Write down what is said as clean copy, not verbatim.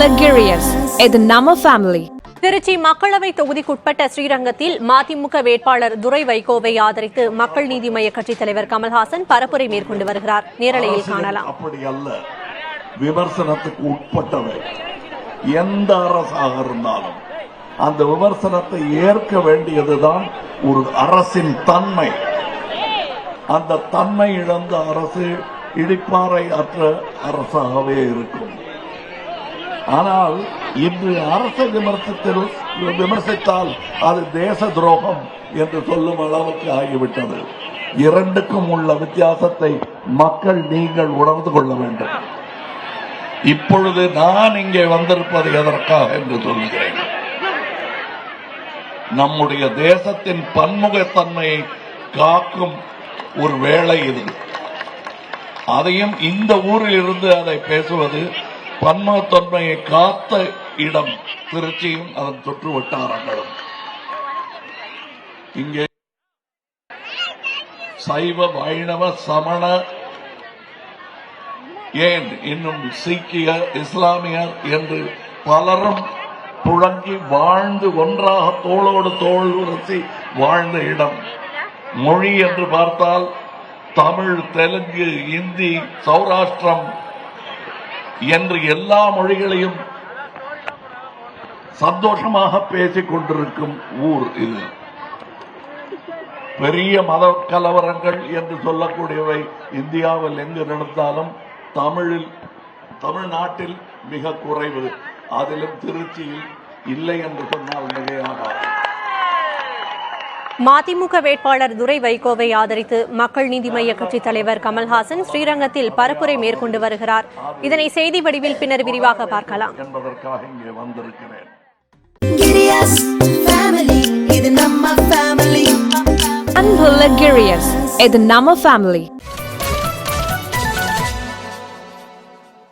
Luxurious. இது நம்ம family. Trichy மக்களவை தொகுதிக்குட்பட்ட ஸ்ரீரங்கத்தில் மதிமுக வேட்பாளர் துரை வைகோவை ஆதரித்து மக்கள் நீதி மய்ய கட்சித் தலைவர் கமல்ஹாசன் பரப்புரை மேற்கொண்டு வருகிறார். நேரலையில் காணலாம். அப்படி அல்ல, விமர்சனத்துக்கு உட்பட்டவை எந்த அரசாக இருந்தாலும் அந்த விமர்சனத்தை ஏற்க வேண்டியதுதான் ஒரு அரசின் தன்மை. அந்த தன்மை இழந்த அரசு இடிப்பாறை அற்ற அரசாகவே இருக்கும். ஆனால் இன்று அரசை விமர்சித்தால் அது தேச துரோகம் என்று சொல்லும் அளவுக்கு ஆகிவிட்டது. இரண்டுக்கும் உள்ள வித்தியாசத்தை மக்கள் நீங்கள் உணர்ந்து கொள்ள வேண்டும். இப்பொழுது நான் இங்கே வந்திருப்பது எதற்காக என்று சொல்கிறேன். நம்முடைய தேசத்தின் பன்முகத்தன்மையை காக்கும் ஒரு வேளை இது. அதையும் இந்த ஊரில் இருந்து அதை பேசுவது, பன்முகத்தன்மையை காத்த இடம் திருச்சியும் அதன் சுற்று வட்டாரங்களும். இங்கே சைவ, வைணவ, சமண, ஏன் இன்னும் சீக்கிய, இஸ்லாமியர் என்று பலரும் புழங்கி வாழ்ந்து ஒன்றாக தோளோடு தோள் உரசி வாழ்ந்த இடம். மொழி என்று பார்த்தால் தமிழ், தெலுங்கு, இந்தி, சௌராஷ்டிரம் என்று எல்லா மொழிகளையும் சந்தோஷமாக பேசிக் கொண்டிருக்கும் ஊர் இது. பெரிய மத கலவரங்கள் என்று சொல்லக்கூடியவை இந்தியாவில் எங்கு நடந்தாலும் தமிழ்நாட்டில் மிக குறைவு. அதிலும் திருச்சியில் இல்லை என்று சொன்னால் மிகையாகாது. மதிமுக வேட்பாளர் துரை வைகோவை ஆதரித்து மக்கள் நீதி மய்ய கட்சித் தலைவர் கமல்ஹாசன் ஸ்ரீரங்கத்தில் பரப்புரை மேற்கொண்டு வருகிறார். இதனை செய்தி வடிவில் பின்னர் விரிவாக பார்க்கலாம் என்பதற்காக இங்கே வந்திருக்கிறேன். அன்பு Luxurious. இது நம்ம ஃபேமிலி.